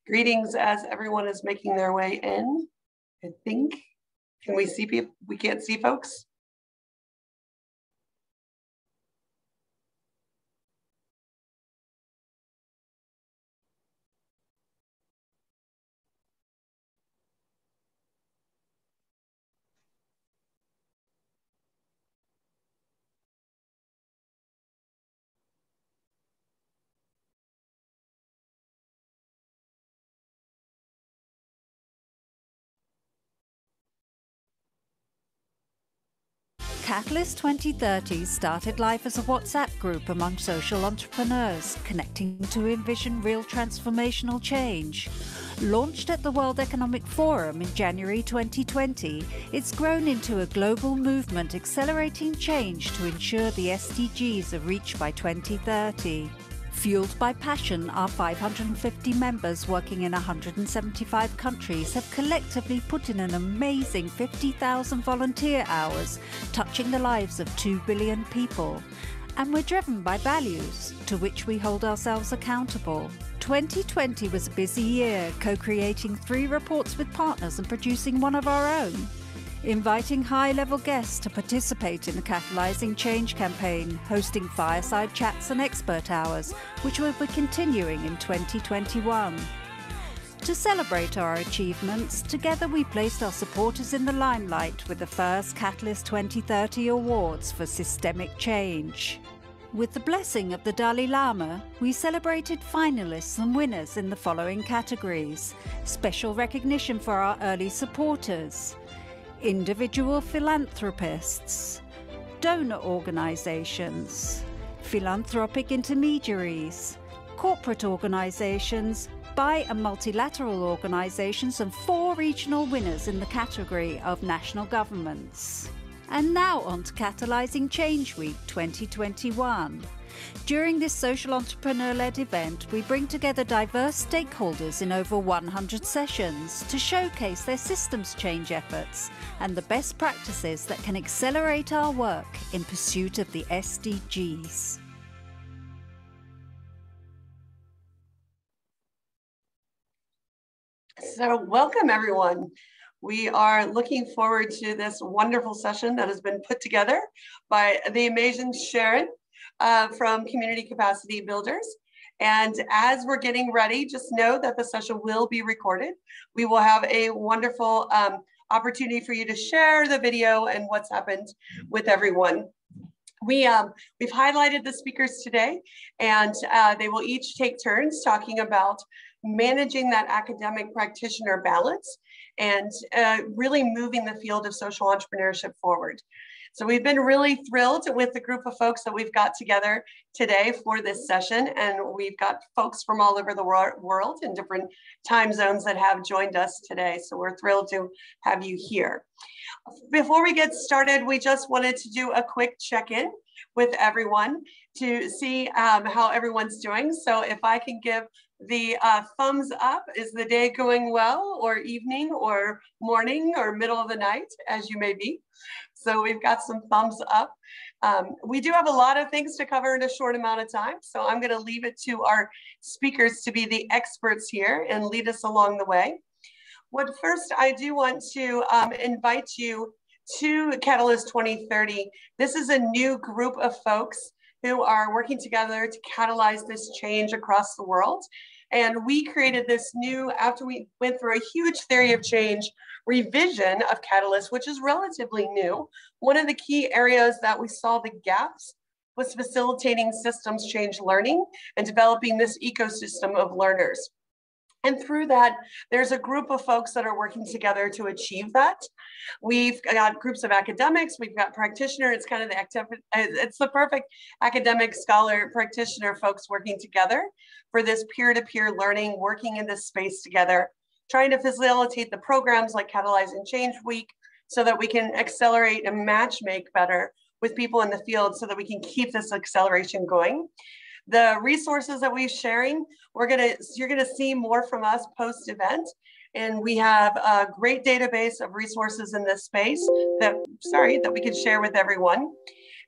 Greetings as everyone is making their way in, I think. Can we see people? We can't see folks. Catalyst 2030 started life as a WhatsApp group among social entrepreneurs, connecting to envision real transformational change. Launched at the World Economic Forum in January 2020, it's grown into a global movement accelerating change to ensure the SDGs are reached by 2030. Fueled by passion, our 550 members working in 175 countries have collectively put in an amazing 50,000 volunteer hours, touching the lives of 2 billion people. And we're driven by values, to which we hold ourselves accountable. 2020 was a busy year, co-creating 3 reports with partners and producing one of our own. Inviting high-level guests to participate in the Catalyzing Change campaign, hosting fireside chats and expert hours, which will be continuing in 2021. To celebrate our achievements, together we placed our supporters in the limelight with the first Catalyst 2030 Awards for Systemic Change. With the blessing of the Dalai Lama, we celebrated finalists and winners in the following categories: special recognition for our early supporters, individual philanthropists, donor organizations, philanthropic intermediaries, corporate organizations, bi- and multilateral organizations, and 4 regional winners in the category of national governments. And now on to Catalyzing Change Week 2021. During this social entrepreneur-led event, we bring together diverse stakeholders in over 100 sessions to showcase their systems change efforts and the best practices that can accelerate our work in pursuit of the SDGs. So welcome everyone. We are looking forward to this wonderful session that has been put together by the amazing Sharon from Community Capacity Builders. And as we're getting ready, just know that the session will be recorded. We will have a wonderful opportunity for you to share the video and what's happened with everyone. We've highlighted the speakers today, and they will each take turns talking about managing that academic practitioner balance and really moving the field of social entrepreneurship forward. So we've been really thrilled with the group of folks that we've got together today for this session. And we've got folks from all over the world in different time zones that have joined us today. So we're thrilled to have you here. Before we get started, we just wanted to do a quick check-in with everyone to see how everyone's doing. So if I can give the thumbs up, is the day going well, or evening, or morning, or middle of the night, as you may be. So we've got some thumbs up. We do have a lot of things to cover in a short amount of time, so I'm going to leave it to our speakers to be the experts here and lead us along the way. What first, I do want to invite you to Catalyst 2030. This is a new group of folks who are working together to catalyze this change across the world. And we created this new, after we went through a huge theory of change revision of Catalyst, which is relatively new. One of the key areas that we saw the gaps was facilitating systems change learning and developing this ecosystem of learners. And through that, there's a group of folks that are working together to achieve that. We've got groups of academics, we've got practitioner, it's kind of it's the perfect academic scholar practitioner folks working together for this peer-to-peer learning, working in this space together, trying to facilitate the programs like Catalyzing Change Week so that we can accelerate and match make better with people in the field so that we can keep this acceleration going. The resources that we're sharing, you're gonna see more from us post-event, and we have a great database of resources in this space that we can share with everyone.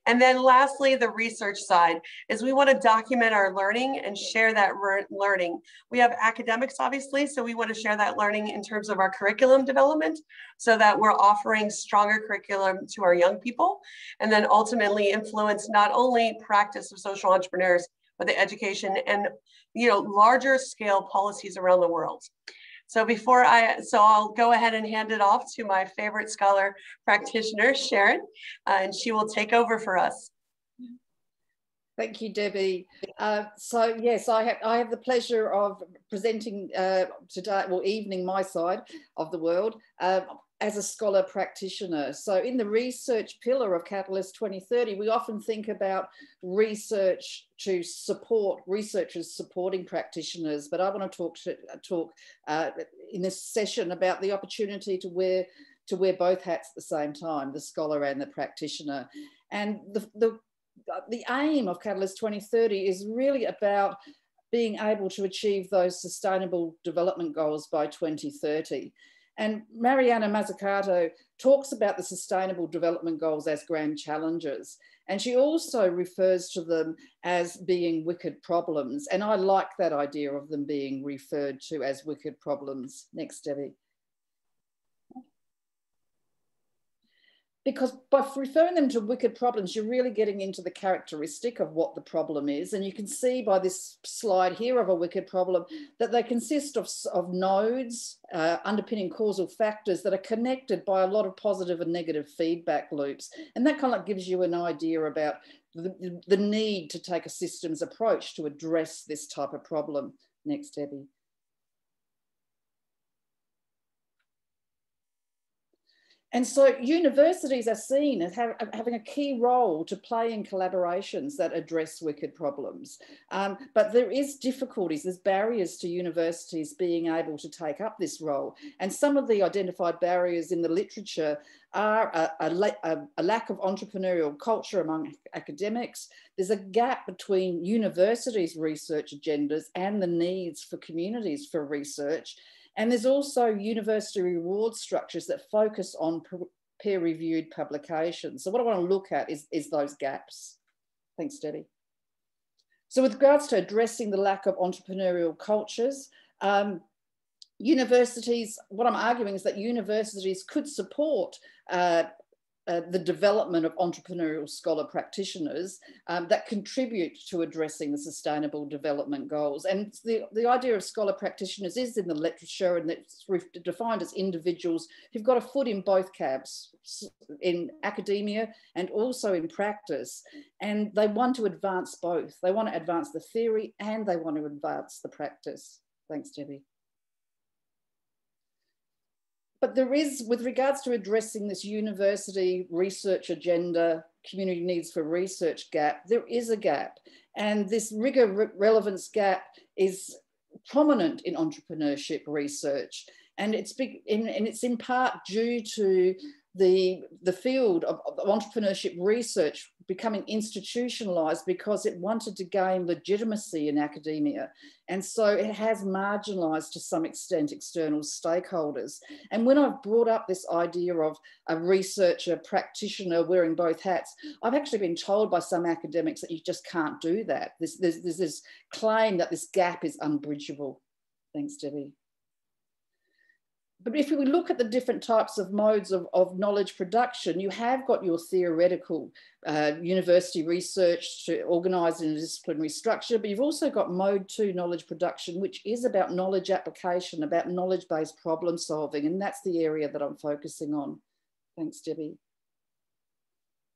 And then lastly, the research side is we want to document our learning and share that learning. We have academics, obviously, so we want to share that learning in terms of our curriculum development so that we're offering stronger curriculum to our young people, and then ultimately influence not only practice of social entrepreneurs, but the education and larger scale policies around the world. So I'll go ahead and hand it off to my favorite scholar practitioner, Sharon, and she will take over for us. Thank you, Debbie. So yes, I have the pleasure of presenting today, evening my side of the world, as a scholar practitioner. So in the research pillar of Catalyst 2030, we often think about research to support researchers supporting practitioners, but I want to talk in this session about the opportunity to wear both hats at the same time, the scholar and the practitioner. And the aim of Catalyst 2030 is really about being able to achieve those sustainable development goals by 2030. And Mariana Mazzucato talks about the Sustainable Development Goals as grand challenges. And she also refers to them as being wicked problems. And I like that idea of them being referred to as wicked problems. Next, Debbie. Because by referring them to wicked problems, you're really getting into the characteristic of what the problem is. And you can see by this slide here of a wicked problem that they consist of nodes, underpinning causal factors that are connected by a lot of positive and negative feedback loops. And that kind of gives you an idea about the need to take a systems approach to address this type of problem. Next, Debbie. And so universities are seen as having a key role to play in collaborations that address wicked problems. But there is difficulties, there's barriers to universities being able to take up this role. And some of the identified barriers in the literature are a lack of entrepreneurial culture among academics. There's a gap between universities' research agendas and the needs for communities for research. And there's also university reward structures that focus on peer-reviewed publications. So what I want to look at is those gaps. Thanks, Debbie. So with regards to addressing the lack of entrepreneurial cultures, universities, what I'm arguing is that universities could support the development of entrepreneurial scholar practitioners that contribute to addressing the sustainable development goals. And the idea of scholar practitioners is in the literature, and it's defined as individuals who've got a foot in both camps, in academia and also in practice. And they want to advance both. They want to advance the theory and they want to advance the practice. Thanks, Debbie. But there is, with regards to addressing this university research agenda, community needs for research gap, there is a gap. And this rigor relevance gap is prominent in entrepreneurship research. And it's in part due to the field of entrepreneurship research becoming institutionalized because it wanted to gain legitimacy in academia. And so it has marginalized to some extent external stakeholders. And when I've brought up this idea of a researcher practitioner wearing both hats, I've actually been told by some academics that you just can't do that. There's this claim that this gap is unbridgeable. Thanks, Debbie. But if we look at the different types of modes of knowledge production, you have got your theoretical university research to organise in a disciplinary structure, but you've also got mode 2 knowledge production, which is about knowledge application, about knowledge-based problem solving, and that's the area that I'm focusing on. Thanks, Debbie.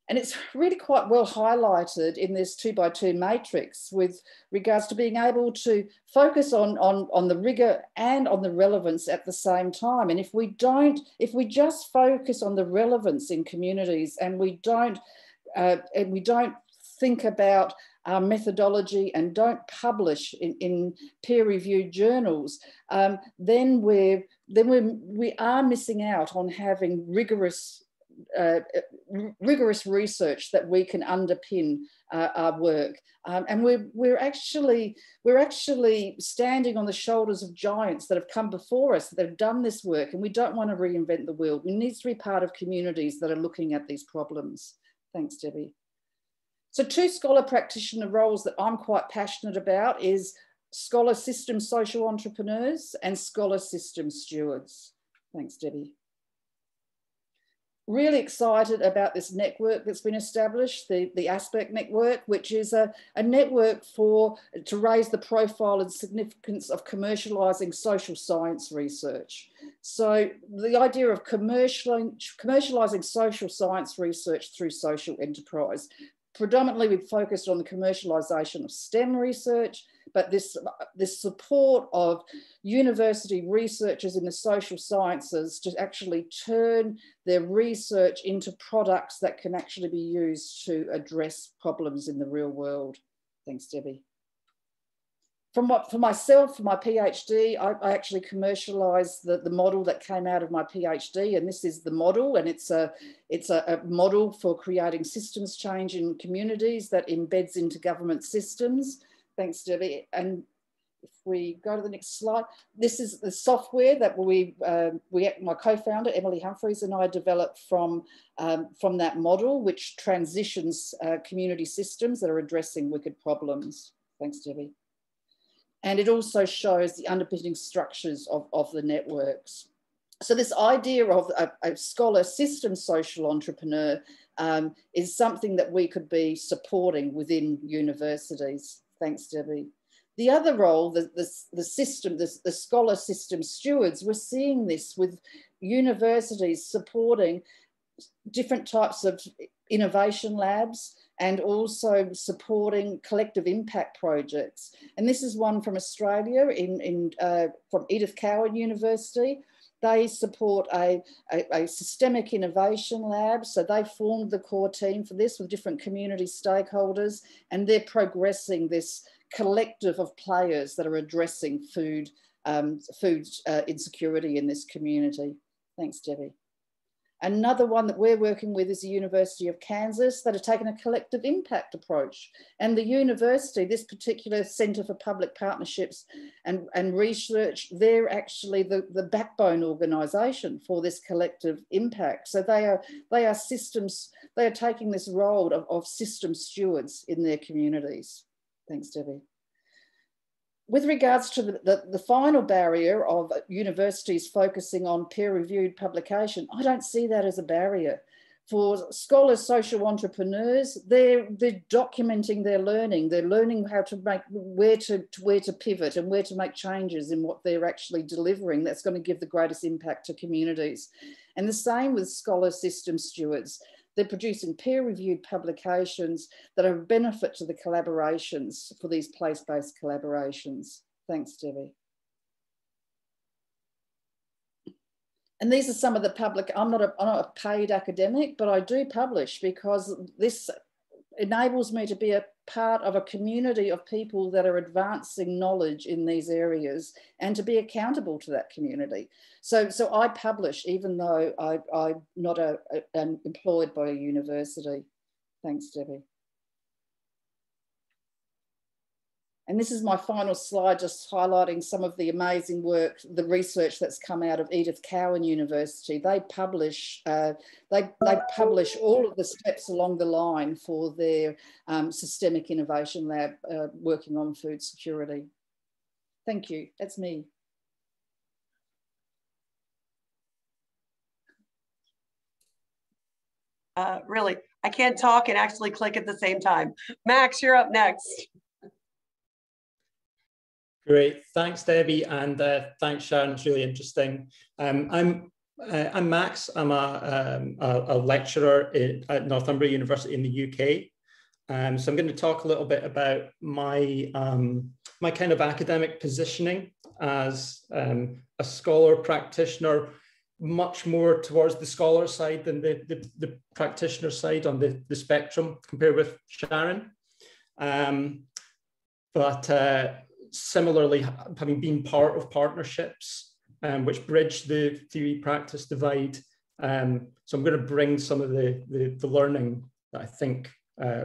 And it's really quite well highlighted in this 2x2 matrix with regards to being able to focus on the rigor and on the relevance at the same time. And if we just focus on the relevance in communities and we don't think about our methodology and don't publish in peer-reviewed journals, then we are missing out on having rigorous research that we can underpin our work, and we're actually standing on the shoulders of giants that have come before us, that have done this work, and we don't want to reinvent the wheel. We need to be part of communities that are looking at these problems. Thanks, Debbie. So two scholar practitioner roles that I'm quite passionate about is scholar system social entrepreneurs and scholar system stewards. Thanks, Debbie. Really excited about this network that's been established, the Aspect Network, which is a network to raise the profile and significance of commercialising social science research. So the idea of commercialising social science research through social enterprise. Predominantly, we've focused on the commercialisation of STEM research, but this support of university researchers in the social sciences to actually turn their research into products that can actually be used to address problems in the real world. Thanks, Debbie. For myself, for my PhD, I actually commercialised the model that came out of my PhD, and this is the model, and it's a model for creating systems change in communities that embeds into government systems. Thanks, Debbie. And if we go to the next slide, this is the software that my co-founder Emily Humphreys and I developed from that model, which transitions community systems that are addressing wicked problems. Thanks, Debbie. And it also shows the underpinning structures of the networks. So this idea of a scholar system social entrepreneur is something that we could be supporting within universities. Thanks, Debbie. The other role, the scholar system stewards, we're seeing this with universities supporting different types of innovation labs and also supporting collective impact projects. And this is one from Australia, from Edith Cowan University. They support a systemic innovation lab. So they formed the core team for this with different community stakeholders, and they're progressing this collective of players that are addressing food insecurity in this community. Thanks, Debbie. Another one that we're working with is the University of Kansas that have taken a collective impact approach. And the university, this particular Centre for Public Partnerships and Research, they're actually the backbone organisation for this collective impact. So they are systems, they are taking this role of system stewards in their communities. Thanks, Debbie. With regards to the final barrier of universities focusing on peer-reviewed publication, I don't see that as a barrier. For scholars, social entrepreneurs, they're documenting their learning. They're learning how to make, where to pivot and where to make changes in what they're actually delivering. That's going to give the greatest impact to communities. And the same with scholar system stewards. They're producing peer-reviewed publications that are of benefit to the collaborations for these place-based collaborations. Thanks, Debbie. And these are some of the public, I'm not a paid academic, but I do publish because this enables me to be a part of a community of people that are advancing knowledge in these areas and to be accountable to that community. So I publish even though I'm not employed by a university. Thanks, Debbie. And this is my final slide, just highlighting some of the amazing work, the research that's come out of Edith Cowan University. They publish all of the steps along the line for their systemic innovation lab working on food security. Thank you. That's me. Really, I can't talk and actually click at the same time. Max, you're up next. Great, thanks Debbie, and thanks Sharon, it's really interesting. I'm Max, I'm a lecturer at Northumbria University in the UK. So I'm going to talk a little bit about my, my kind of academic positioning as a scholar practitioner, much more towards the scholar side than the practitioner side on the spectrum compared with Sharon. Similarly, having been part of partnerships which bridge the theory-practice divide, so I'm going to bring some of the learning that I think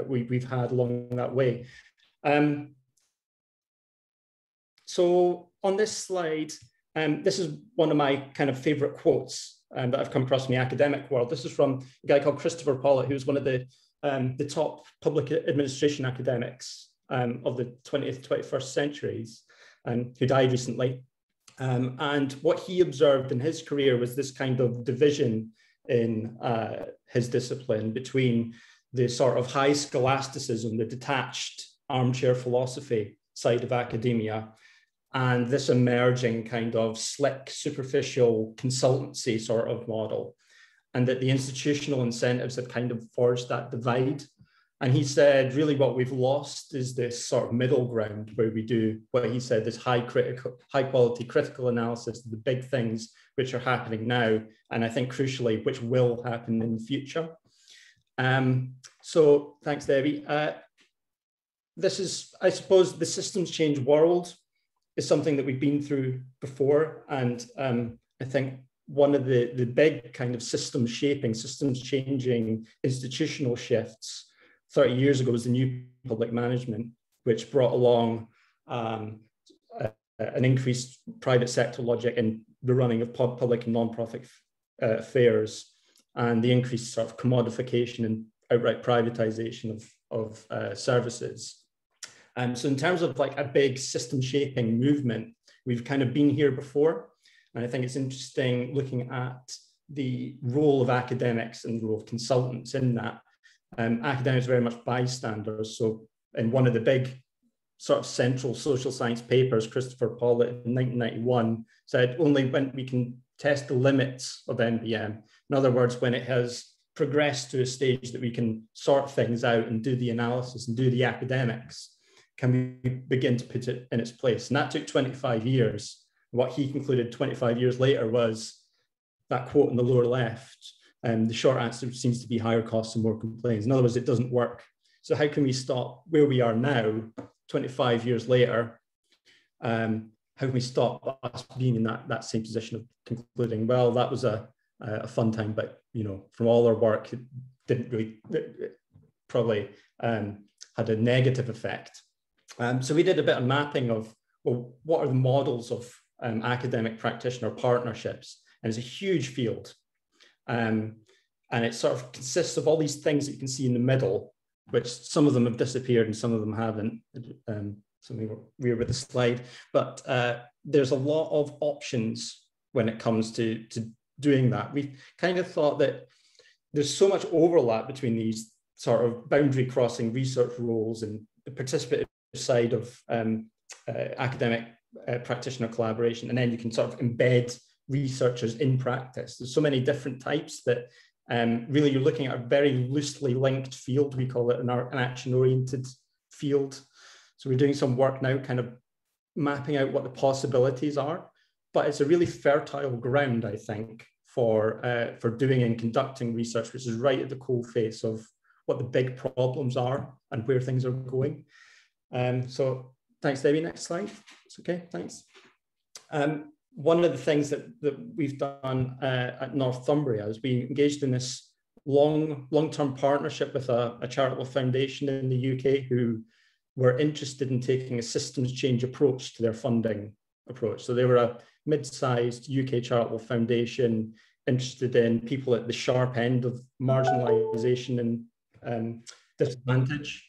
we've had along that way. So on this slide, this is one of my kind of favourite quotes that I've come across in the academic world. This is from a guy called Christopher Pollitt, who's one of the the top public administration academics of the 20th, 21st centuries, who died recently. And what he observed in his career was this kind of division in his discipline between the sort of high scholasticism, the detached armchair philosophy side of academia, and this emerging kind of slick, superficial consultancy sort of model, and that the institutional incentives had kind of forged that divide. And he said, really what we've lost is this sort of middle ground where we do what he said, this high quality critical analysis of the big things which are happening now, and I think crucially, which will happen in the future. So thanks, Debbie. This is, I suppose, the systems change world is something that we've been through before. And I think one of the big kind of systems changing institutional shifts 30 years ago was the new public management, which brought along an increased private sector logic in the running of public and non-profit affairs, and the increased sort of commodification and outright privatization of services. So in terms of like a big system shaping movement, we've kind of been here before. And I think it's interesting looking at the role of academics and the role of consultants in that. Academics are very much bystanders. So in one of the big sort of central social science papers, Christopher Pollitt in 1991 said only when we can test the limits of NPM, in other words, when it has progressed to a stage that we can sort things out and do the analysis and do the academics, can we begin to put it in its place. And that took 25 years. What he concluded 25 years later was that quote in the lower left. The short answer seems to be higher costs and more complaints. In other words, it doesn't work. So how can we stop where we are now, 25 years later? How can we stop us being in that same position of concluding, well, that was a fun time, but from all our work, it didn't really, it probably had a negative effect. So we did a bit of mapping of, well, what are the models of academic practitioner partnerships? And it's a huge field. And it sort of consists of all these things that you can see in the middle, which some of them have disappeared and some of them haven't. Something weird with the slide, but there's a lot of options when it comes to doing that. We kind of thought that there's so much overlap between these sort of boundary crossing research roles and the participative side of academic practitioner collaboration, and then you can sort of embed researchers in practice. There's so many different types that really you're looking at a very loosely linked field. We call it an action-oriented field. So we're doing some work now kind of mapping out what the possibilities are, but it's a really fertile ground, I think, for doing and conducting research, which is right at the coalface of what the big problems are and where things are going. So thanks, Debbie. Next slide. It's okay, thanks. One of the things that we've done at Northumbria is we engaged in this long-term partnership with a charitable foundation in the UK who were interested in taking a systems change approach to their funding approach. So they were a mid-sized UK charitable foundation interested in people at the sharp end of marginalization and disadvantage.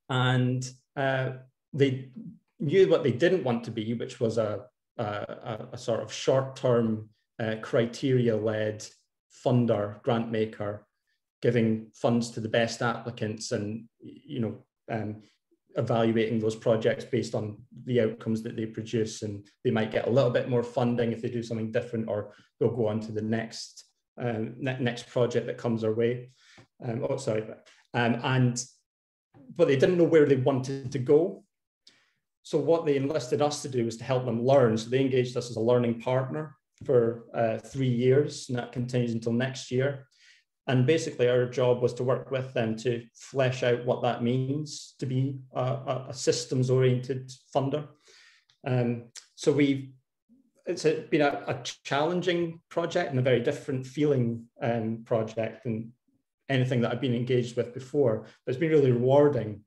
And they knew what they didn't want to be, which was a sort of short-term criteria-led funder, grant maker, giving funds to the best applicants and evaluating those projects based on the outcomes that they produce, and they might get a little bit more funding if they do something different, or they'll go on to the next project that comes our way. But they didn't know where they wanted to go. So what they enlisted us to do was to help them learn. So they engaged us as a learning partner for 3 years, and that continues until next year. And basically our job was to work with them to flesh out what that means to be a systems-oriented funder. So it's been a challenging project and a very different feeling project than anything that I've been engaged with before, but it's been really rewarding.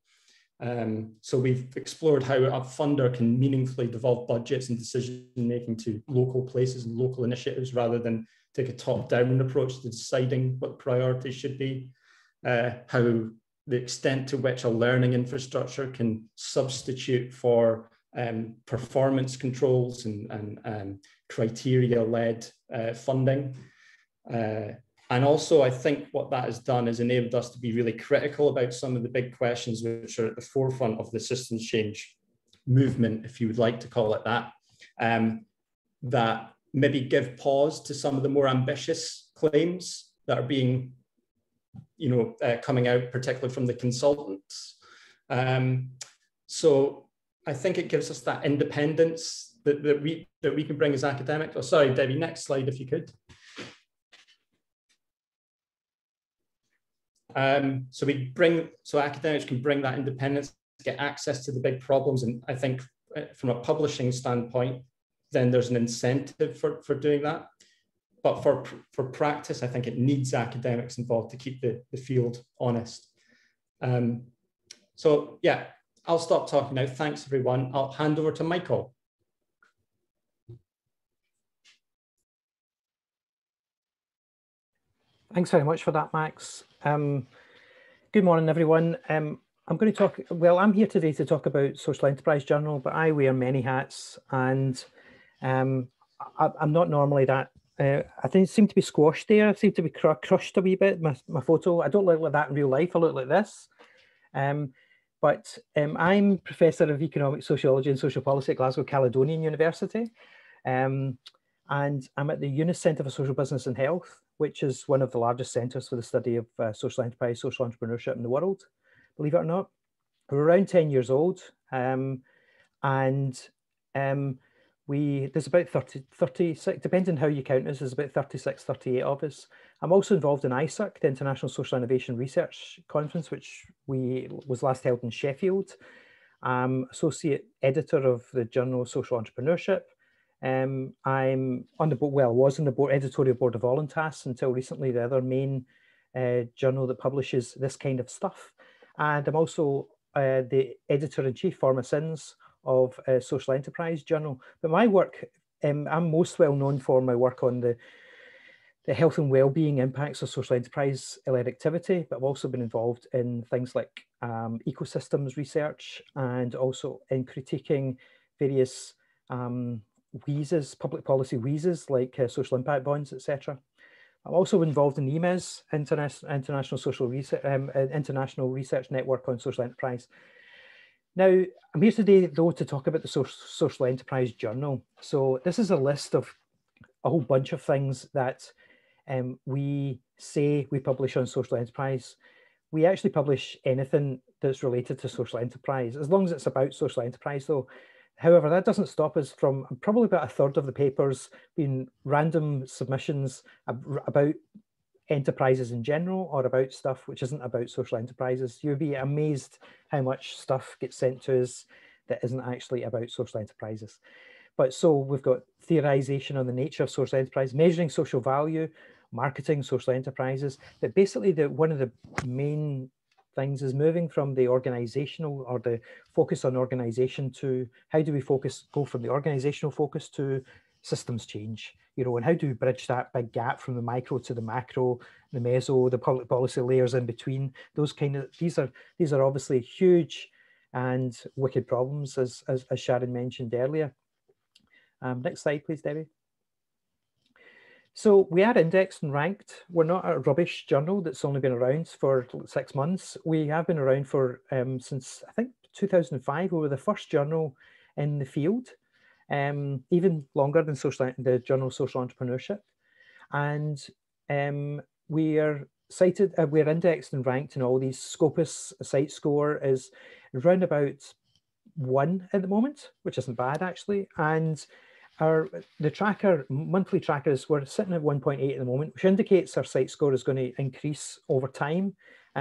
So we've explored how a funder can meaningfully devolve budgets and decision-making to local places and local initiatives rather than take a top-down approach to deciding what the priorities should be. how the extent to which a learning infrastructure can substitute for performance controls and criteria-led funding. And also, I think what that has done is enabled us to be really critical about some of the big questions which are at the forefront of the systems change movement, if you would like to call it that, that maybe give pause to some of the more ambitious claims that are being, coming out, particularly from the consultants. So I think it gives us that independence that we can bring as academics. Oh, sorry, Debbie, next slide if you could. So academics can bring that independence, get access to the big problems, and I think from a publishing standpoint, then there's an incentive for doing that. But for practice, I think it needs academics involved to keep the field honest. So yeah, I'll stop talking now. Thanks, everyone. I'll hand over to Michael. Thanks very much for that, Max. Good morning, everyone. I'm going to talk, well, I'm here today to talk about Social Enterprise Journal, but I wear many hats, and I'm not normally that. I think it seemed to be squashed there. I seem to be crushed a wee bit, my photo. I don't look like that in real life. I look like this. But I'm Professor of Economic Sociology and Social Policy at Glasgow Caledonian University. And I'm at the Eunice Centre for Social Business and Health, which is one of the largest centres for the study of social enterprise, social entrepreneurship in the world, believe it or not. We're around 10 years old, and there's about 36, depending on how you count us, there's about 36, 38 of us. I'm also involved in ISUC, the International Social Innovation Research Conference, which was last held in Sheffield. I'm associate editor of the Journal of Social Entrepreneurship. I'm on the board, well, I was on the editorial board of Voluntas until recently, the other main journal that publishes this kind of stuff. And I'm also the editor-in-chief, former sins, of Social Enterprise Journal. But my work, I'm most well known for my work on the health and well-being impacts of social enterprise-led activity, but I've also been involved in things like ecosystems research, and also in critiquing various wheezes, public policy wheezes, like social impact bonds, etc. I'm also involved in EMES, International Research Network on Social Enterprise. Now, I'm here today, though, to talk about the Social Enterprise Journal. So this is a list of a whole bunch of things that we say we publish on social enterprise. We actually publish anything that's related to social enterprise, as long as it's about social enterprise, though. However, that doesn't stop us from probably about a third of the papers being random submissions about enterprises in general, or about stuff which isn't about social enterprises. You'll be amazed how much stuff gets sent to us that isn't actually about social enterprises. But so we've got theorization on the nature of social enterprise, measuring social value, marketing social enterprises. But basically, one of the main things is moving from the organizational, or the focus on organization, to how do we go from the organizational focus to systems change, and how do we bridge that big gap from the micro to the macro, the meso, the public policy layers in between. Those these are obviously huge and wicked problems, as Sharon mentioned earlier. Next slide, please, Debbie. So we are indexed and ranked. We're not a rubbish journal that's only been around for 6 months. We have been around for since, I think, 2005. We were the first journal in the field, even longer than the Journal of Social Entrepreneurship. And we are cited, we're indexed and ranked in all these. Scopus site score is around about 1 at the moment, which isn't bad, actually. And the monthly trackers, we're sitting at 1.8 at the moment, which indicates our site score is going to increase over time,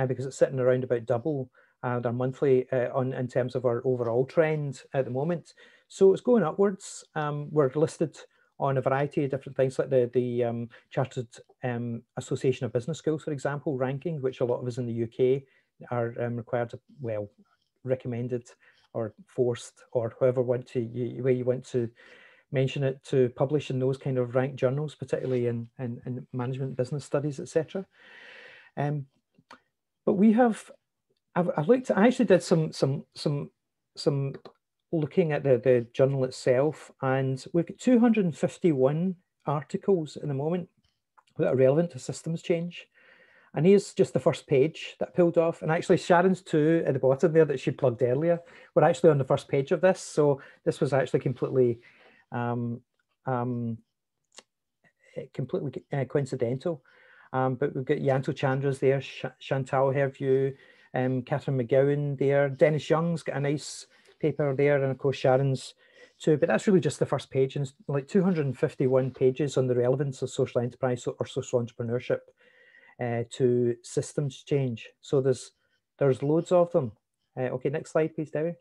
because it's sitting around about double their monthly in terms of our overall trend at the moment. So it's going upwards. We're listed on a variety of different things, like the Chartered Association of Business Schools, for example, ranking, which a lot of us in the UK are required to, well, recommended or forced, or however way you want to mention it, to publish in those kind of ranked journals, particularly in management, business studies, etc. But we have, I looked, I actually did some looking at the journal itself, and we've got 251 articles at the moment that are relevant to systems change. And here's just the first page that I pulled off. And actually Sharon's two at the bottom there that she plugged earlier were actually on the first page of this. So this was actually completely coincidental. But we've got Yanto Chandra's there, Chantal Herview, Catherine McGowan there, Dennis Young's got a nice paper there, and of course Sharon's too. But that's really just the first page, and it's like 251 pages on the relevance of social enterprise or social entrepreneurship to systems change. So there's loads of them. Okay, next slide, please, Debbie.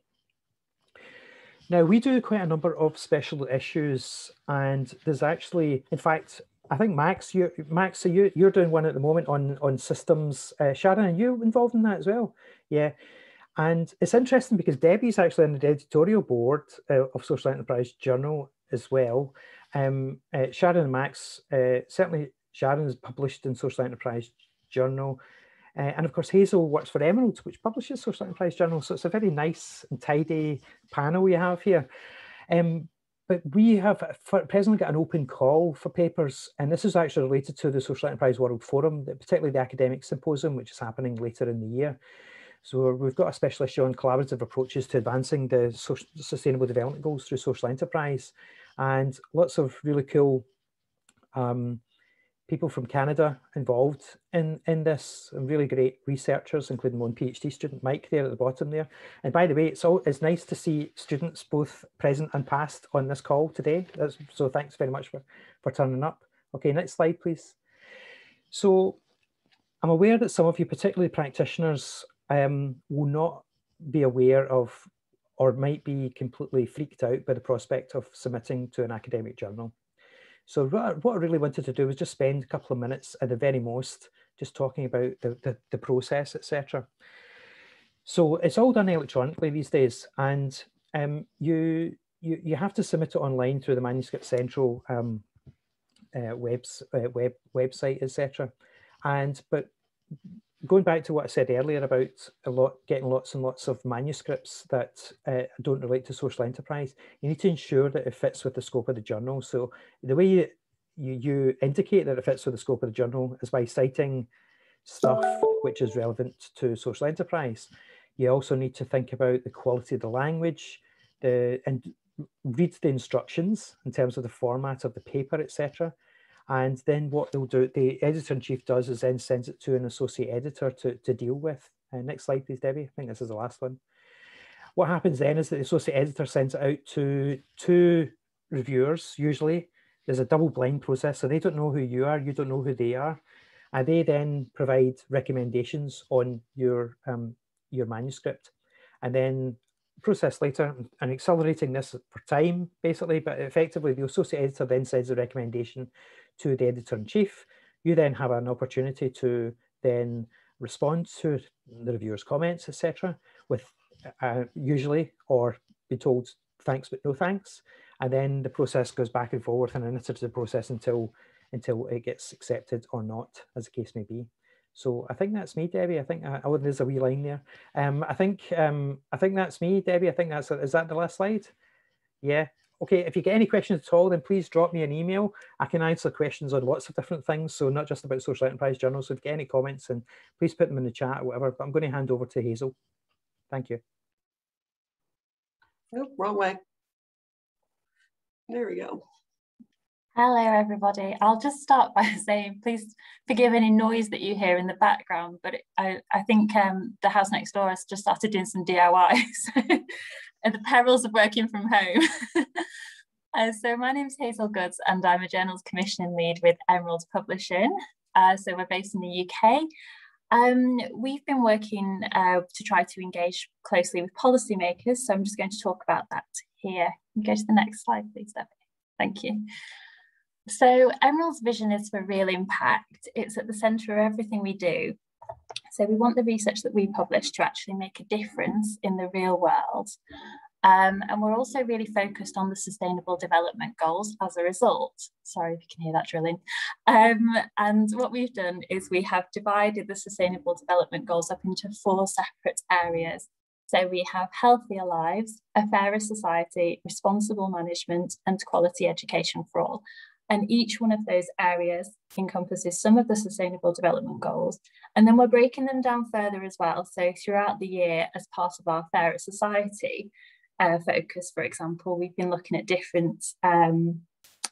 Now, we do quite a number of special issues, and there's actually, in fact, I think Max, you're doing one at the moment on systems. Sharon, are you involved in that as well? Yeah. And it's interesting because Debbie's actually on the editorial board of Social Enterprise Journal as well. Sharon and Max, certainly Sharon is published in Social Enterprise Journal. And of course, Hazel works for Emerald, which publishes Social Enterprise Journal. So it's a very nice and tidy panel we have here. But we have presently got an open call for papers, and this is actually related to the Social Enterprise World Forum, particularly the Academic Symposium, which is happening later in the year. So we've got a special issue on collaborative approaches to advancing the sustainable development goals through social enterprise, and lots of really cool people from Canada involved in this, and really great researchers, including one PhD student, Mike, there at the bottom there. And by the way, it's nice to see students both present and past on this call today. So thanks very much for turning up. Okay, next slide, please. So I'm aware that some of you, particularly practitioners, will not be aware of or might be completely freaked out by the prospect of submitting to an academic journal. So what I really wanted to do was just spend a couple of minutes at the very most just talking about the process, etc. So it's all done electronically these days, and you have to submit it online through the Manuscript Central website, etc. But going back to what I said earlier about getting lots and lots of manuscripts that don't relate to social enterprise, you need to ensure that it fits with the scope of the journal. So the way you indicate that it fits with the scope of the journal is by citing stuff which is relevant to social enterprise. You also need to think about the quality of the language, and read the instructions in terms of the format of the paper, etc. And then what they'll do, the editor-in-chief does, is then sends it to an associate editor to deal with. Next slide, please, Debbie. I think this is the last one. What happens then is that the associate editor sends it out to 2 reviewers, usually. There's a double-blind process, so they don't know who you are, you don't know who they are. And they then provide recommendations on your manuscript. And then process later and accelerating this for time, basically, but effectively the associate editor then sends a recommendation to the editor-in-chief. You then have an opportunity to then respond to the reviewer's comments, etc., with usually, or be told thanks but no thanks, and then the process goes back and forth in an iterative process until it gets accepted or not, as the case may be. So I think that's me, Debbie. I think there's a wee line there. I think that's me, Debbie. I think is that the last slide? Yeah. Okay, if you get any questions at all, then please drop me an email. I can answer questions on lots of different things, so not just about social enterprise journals. So if you get any comments, and please put them in the chat or whatever. But I'm going to hand over to Hazel. Thank you. Oh, wrong way. There we go. Hello, everybody. I'll just start by saying, please forgive any noise that you hear in the background, but I think the house next door has just started doing some DIY. And the perils of working from home. So my name is Hazel Goods, and I'm a journals commissioning lead with Emerald Publishing. So we're based in the UK. We've been working to try to engage closely with policymakers. So I'm just going to talk about that here. Go to the next slide, please, Debbie. Thank you. So Emerald's vision is for real impact. It's at the centre of everything we do. So we want the research that we publish to actually make a difference in the real world. And we're also really focused on the Sustainable Development Goals as a result. Sorry if you can hear that drilling. And what we've done is we have divided the Sustainable Development Goals up into 4 separate areas. So we have healthier lives, a fairer society, responsible management, and quality education for all. And each one of those areas encompasses some of the Sustainable Development Goals. And then we're breaking them down further as well. So throughout the year, as part of our fairer society focus, for example, we've been looking at different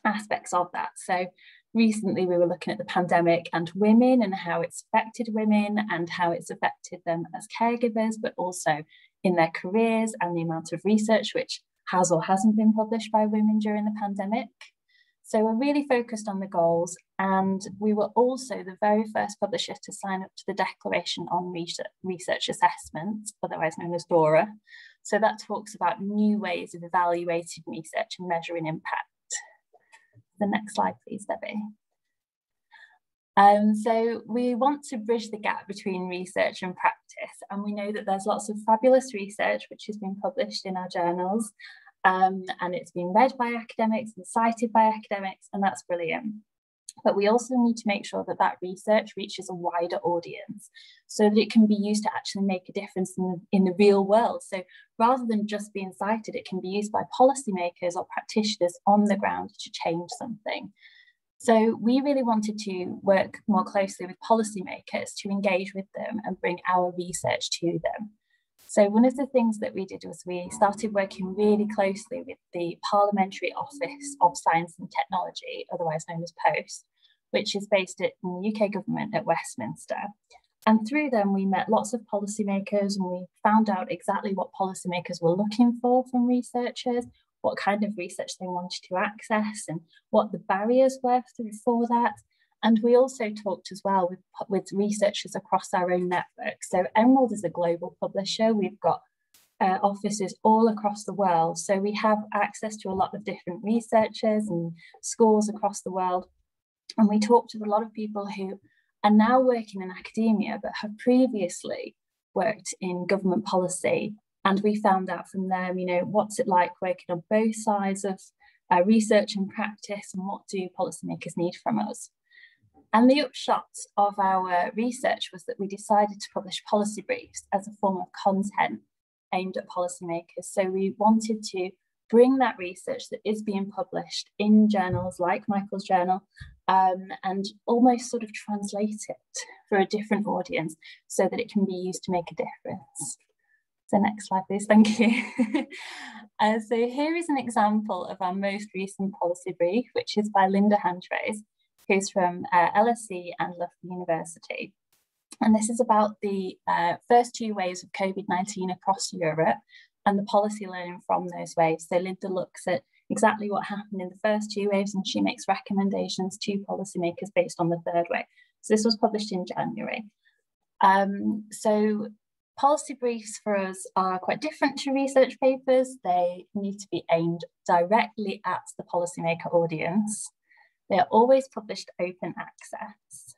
aspects of that. So recently we were looking at the pandemic and women and how it's affected women and how it's affected them as caregivers, but also in their careers and the amount of research which has or hasn't been published by women during the pandemic. So we're really focused on the goals, and we were also the very first publisher to sign up to the Declaration on Research Assessment, otherwise known as DORA. So that talks about new ways of evaluating research and measuring impact. The next slide, please, Debbie. So we want to bridge the gap between research and practice, and we know that there's lots of fabulous research which has been published in our journals, and it's been read by academics and cited by academics, and that's brilliant. But we also need to make sure that that research reaches a wider audience so that it can be used to actually make a difference in the real world. So rather than just being cited, it can be used by policymakers or practitioners on the ground to change something. So we really wanted to work more closely with policymakers to engage with them and bring our research to them. So one of the things that we did was we started working really closely with the Parliamentary Office of Science and Technology, otherwise known as POST, which is based in the UK government at Westminster. And through them, we met lots of policymakers and we found out exactly what policymakers were looking for from researchers, what kind of research they wanted to access and what the barriers were for that. And we also talked as well with researchers across our own network. So Emerald is a global publisher. We've got offices all across the world. So we have access to a lot of different researchers and schools across the world. And we talked to a lot of people who are now working in academia, but have previously worked in government policy. And we found out from them, you know, what's it like working on both sides of research and practice, and what do policymakers need from us? And the upshot of our research was that we decided to publish policy briefs as a form of content aimed at policymakers. So we wanted to bring that research that is being published in journals like Michael's journal and almost sort of translate it for a different audience so that it can be used to make a difference. So next slide, please. Thank you. So here is an example of our most recent policy brief, which is by Linda Hantrays, who's from LSE and Loughborough University. And this is about the first 2 waves of COVID-19 across Europe and the policy learning from those waves. So Linda looks at exactly what happened in the first 2 waves, and she makes recommendations to policymakers based on the 3rd wave. So this was published in January. So policy briefs for us are quite different to research papers. They need to be aimed directly at the policymaker audience. They are always published open access.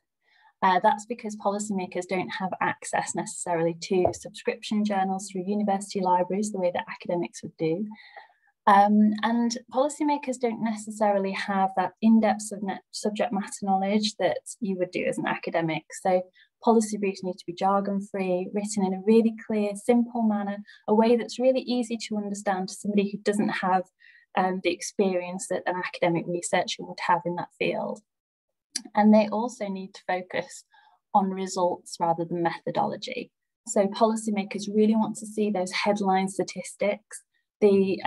That's because policymakers don't have access necessarily to subscription journals through university libraries the way that academics would do. And policymakers don't necessarily have that in-depth subject matter knowledge that you would do as an academic. So policy briefs need to be jargon-free, written in a really clear, simple manner, a way that's really easy to understand to somebody who doesn't have the experience that an academic researcher would have in that field. And they also need to focus on results rather than methodology. So policymakers really want to see those headline statistics, the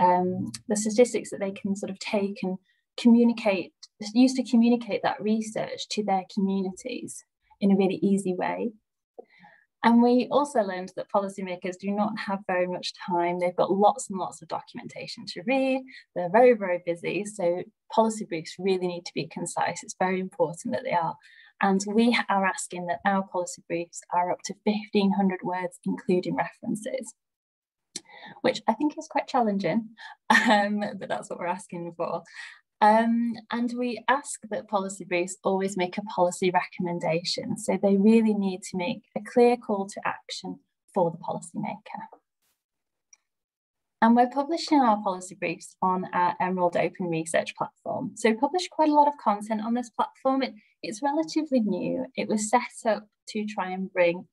statistics that they can sort of take and communicate, use to communicate that research to their communities in a really easy way. And we also learned that policymakers do not have very much time. They've got lots and lots of documentation to read. They're very, very busy. So policy briefs really need to be concise. It's very important that they are. And we are asking that our policy briefs are up to 1,500 words, including references, which I think is quite challenging, but that's what we're asking for. And we ask that policy briefs always make a policy recommendation. So they really need to make a clear call to action for the policymaker. And we're publishing our policy briefs on our Emerald Open Research platform. So we publish quite a lot of content on this platform. It's relatively new. It was set up to try and bring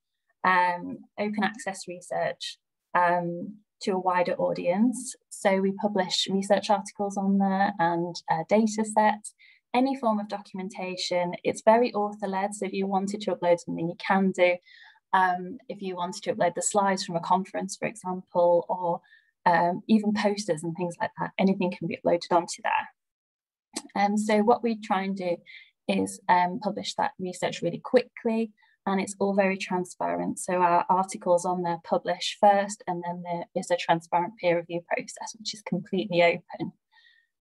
open access research to a wider audience. So we publish research articles on there and data sets, any form of documentation. It's very author-led, so if you wanted to upload something, you can do. If you wanted to upload the slides from a conference, for example, or even posters and things like that, anything can be uploaded onto there. So what we try and do is publish that research really quickly, and it's all very transparent. So our articles on there publish first, and then there is a transparent peer review process, which is completely open.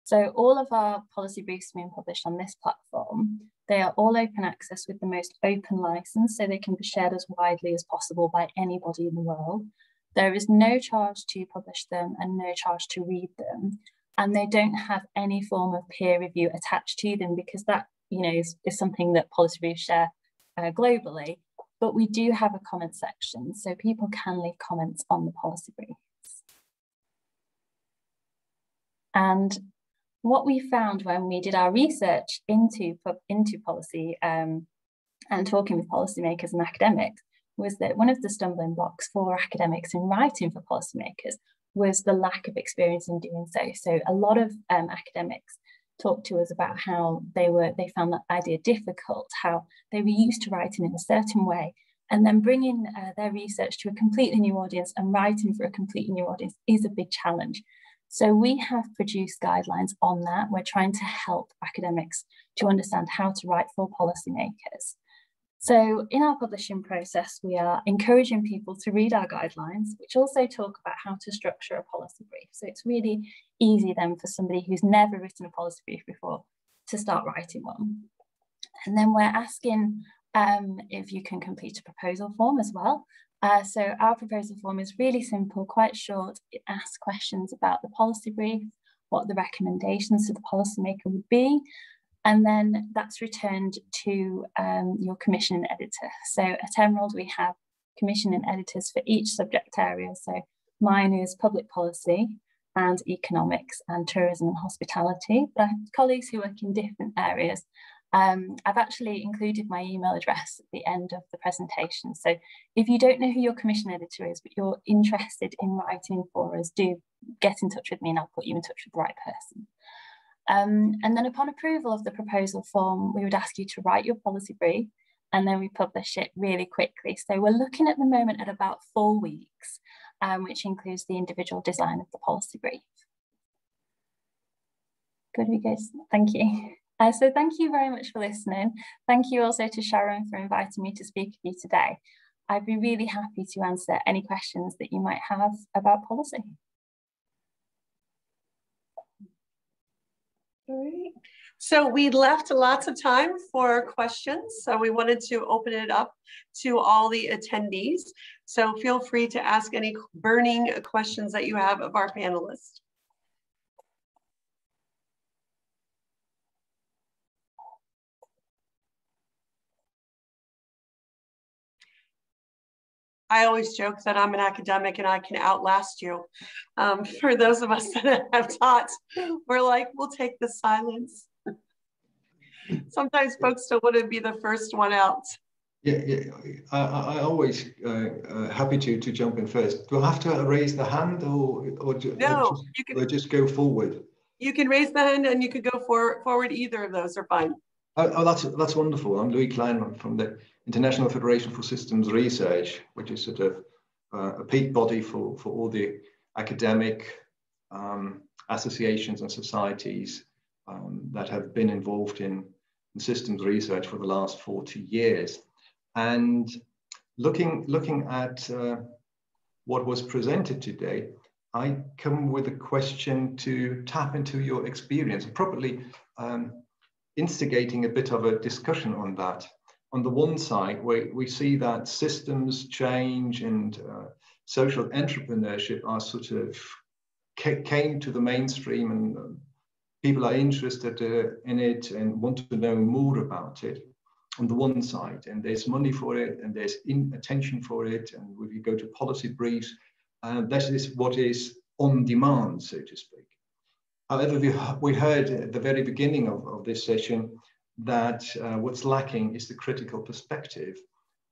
So all of our policy briefs being published on this platform, they are all open access with the most open license, so they can be shared as widely as possible by anybody in the world. There is no charge to publish them and no charge to read them. And they don't have any form of peer review attached to them, because that, you know, is something that policy briefs share globally. But we do have a comment section, so people can leave comments on the policy briefs. And what we found when we did our research into policy and talking with policymakers and academics was that one of the stumbling blocks for academics in writing for policymakers was the lack of experience in doing so. So a lot of academics talked to us about how they found that idea difficult, how they were used to writing in a certain way, and then bringing their research to a completely new audience and writing for a completely new audience is a big challenge. So we have produced guidelines on that. We're trying to help academics to understand how to write for policymakers. So in our publishing process, we are encouraging people to read our guidelines, which also talk about how to structure a policy brief. So it's really easy then for somebody who's never written a policy brief before to start writing one. And then we're asking if you can complete a proposal form as well. So our proposal form is really simple, quite short. It asks questions about the policy brief, what the recommendations to the policymaker would be, and then that's returned to your commissioning editor. So at Emerald, we have commissioning editors for each subject area. So mine is public policy and economics and tourism and hospitality. But I have colleagues who work in different areas. I've actually included my email address at the end of the presentation. So if you don't know who your commission editor is, but you're interested in writing for us, do get in touch with me and I'll put you in touch with the right person. And then upon approval of the proposal form, we would ask you to write your policy brief, and then we publish it really quickly. So we're looking at the moment at about 4 weeks, which includes the individual design of the policy brief. Good, we go. Thank you. So thank you very much for listening. Thank you also to Sharon for inviting me to speak with you today. I'd be really happy to answer any questions that you might have about policy. Great. So we left lots of time for questions. So we wanted to open it up to all the attendees. So feel free to ask any burning questions that you have of our panelists. I always joke that I'm an academic and I can outlast you. For those of us that have taught, we're like, we'll take the silence. Sometimes folks still want to be the first one out. Yeah. I always happy to jump in first. Do I have to raise the hand or just go forward? You can raise the hand and you could go forward. Either of those are fine. Oh, that's wonderful. I'm Louis Kleinman from the International Federation for Systems Research, which is sort of a peak body for all the academic associations and societies that have been involved in systems research for the last 40 years. And looking at what was presented today, I come with a question to tap into your experience and probably instigating a bit of a discussion on that. On the one side, we see that systems change and social entrepreneurship are sort of came to the mainstream, and people are interested in it and want to know more about it on the one side. And there's money for it, and there's attention for it. And if you go to policy briefs, that is what is on demand, so to speak. However, we heard at the very beginning of this session that what's lacking is the critical perspective.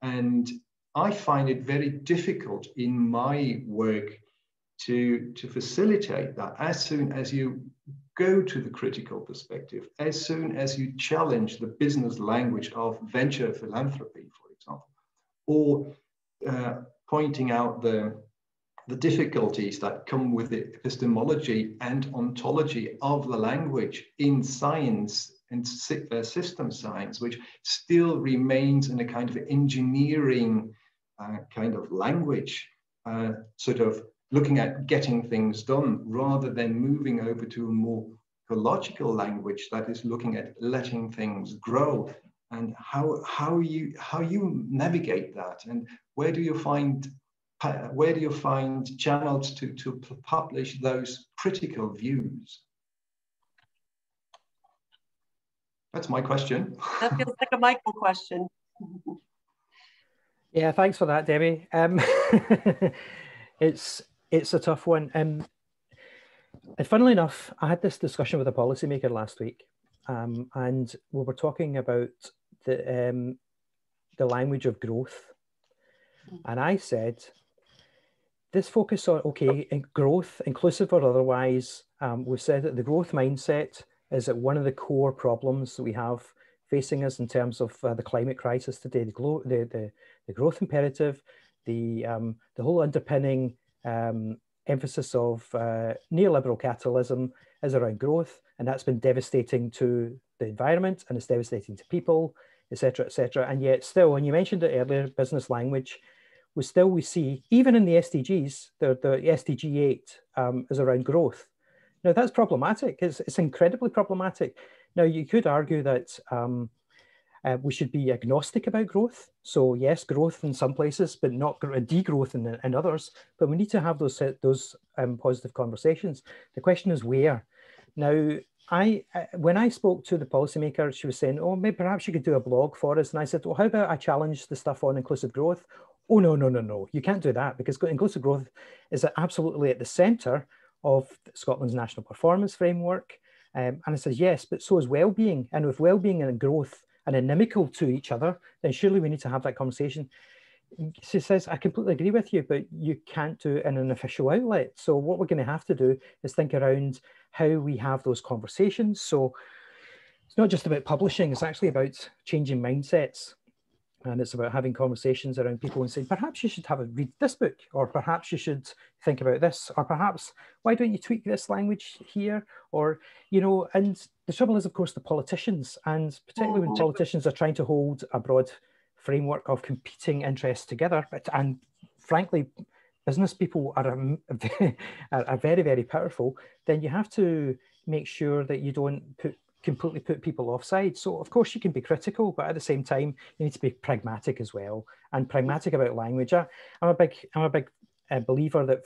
And I find it very difficult in my work to facilitate that. As soon as you go to the critical perspective, as soon as you challenge the business language of venture philanthropy, for example, or pointing out the difficulties that come with the epistemology and ontology of the language in science and system science, which still remains in a kind of engineering kind of language, sort of looking at getting things done rather than moving over to a more ecological language that is looking at letting things grow, and how you navigate that, and where do you find channels to publish those critical views? That's my question. That feels like a Michael question. Yeah, thanks for that, Debbie. It's a tough one. And funnily enough, I had this discussion with a policymaker last week, and we were talking about the language of growth. And I said, this focus on, okay, growth, inclusive or otherwise, we've said that the growth mindset is that one of the core problems that we have facing us in terms of the climate crisis today, the growth imperative, the whole underpinning emphasis of neoliberal capitalism is around growth, and that's been devastating to the environment, and it's devastating to people, etc., etc. And yet still, when you mentioned it earlier, business language, we see, even in the SDGs, the SDG 8 is around growth. Now, that's problematic. It's incredibly problematic. Now, you could argue that we should be agnostic about growth. So yes, growth in some places, but not degrowth in others. But we need to have those positive conversations. The question is where. Now, when I spoke to the policymaker, she was saying, oh, maybe perhaps you could do a blog for us. And I said, well, how about I challenge the stuff on inclusive growth? Oh, no. You can't do that, because inclusive growth is absolutely at the centre of Scotland's national performance framework. And I said, yes, but so is well-being. And if well-being and growth are inimical to each other, then surely we need to have that conversation. She says, I completely agree with you, but you can't do it in an official outlet. So what we're going to have to do is think around how we have those conversations. So it's not just about publishing, it's actually about changing mindsets. And it's about having conversations around people and saying, perhaps you should read this book, or perhaps you should think about this, or perhaps, why don't you tweak this language here? Or, and the trouble is, of course, the politicians, and particularly when politicians are trying to hold a broad framework of competing interests together, and frankly, business people are very, very powerful, then you have to make sure that you don't completely put people offside. So of course you can be critical, but at the same time you need to be pragmatic as well, and pragmatic about language. I'm a big believer that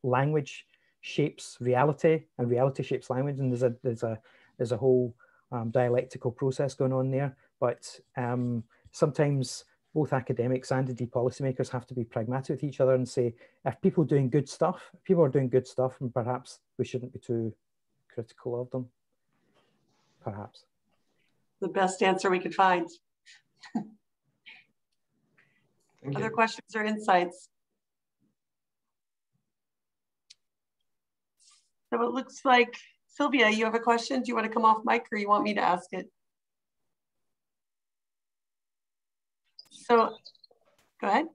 language shapes reality, and reality shapes language, and there's a whole dialectical process going on there. But sometimes both academics and indeed policymakers have to be pragmatic with each other and say, if people are doing good stuff, and perhaps we shouldn't be too critical of them. Perhaps. The best answer we could find. Other questions or insights? So it looks like, Sylvia, you have a question? Do you want to come off mic, or you want me to ask it? So, go ahead.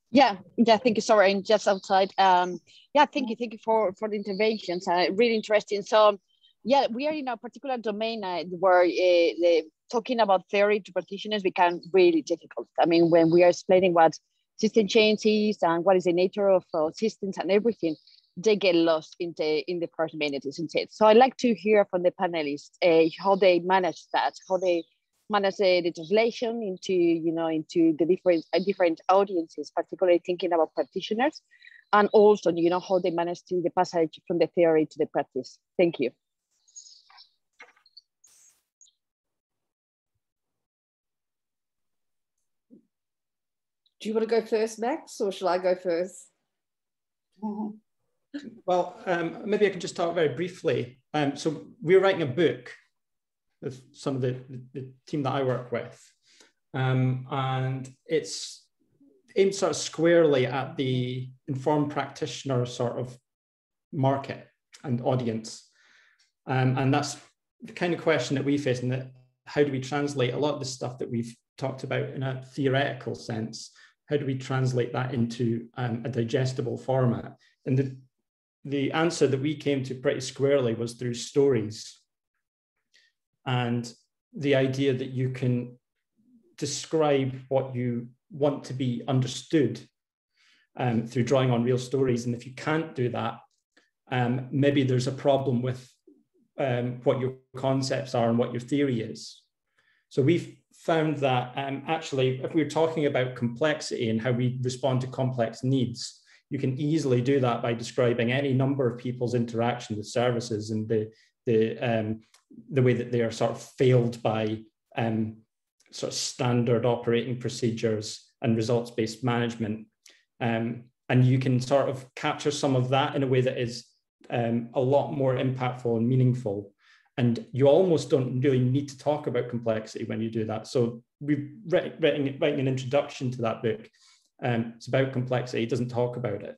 Yeah, thank you. Sorry, I'm just outside. Yeah, thank you for the interventions. Really interesting. So, yeah, we are in a particular domain where talking about theory to practitioners become really difficult. I mean, when we are explaining what system change is and what is the nature of systems and everything, they get lost in the first minute, isn't it? So I'd like to hear from the panelists how they manage that, how they manage the translation into the different audiences, particularly thinking about practitioners, and also how they manage the passage from the theory to the practice. Thank you. Do you want to go first, Max, or shall I go first? Well, maybe I can just talk very briefly. So we're writing a book with some of the team that I work with. And it's aimed sort of squarely at the informed practitioner sort of market and audience. And that's the kind of question that we face, and that how do we translate a lot of the stuff that we've talked about in a theoretical sense? How do we translate that into a digestible format? And the answer that we came to pretty squarely was through stories. And the idea that you can describe what you want to be understood through drawing on real stories. And if you can't do that, maybe there's a problem with what your concepts are and what your theory is. So we've found that actually, if we're talking about complexity and how we respond to complex needs, you can easily do that by describing any number of people's interaction with services and the way that they are sort of failed by sort of standard operating procedures and results-based management. And you can sort of capture some of that in a way that is a lot more impactful and meaningful. And you almost don't really need to talk about complexity when you do that. So we've writing an introduction to that book. It's about complexity. It doesn't talk about it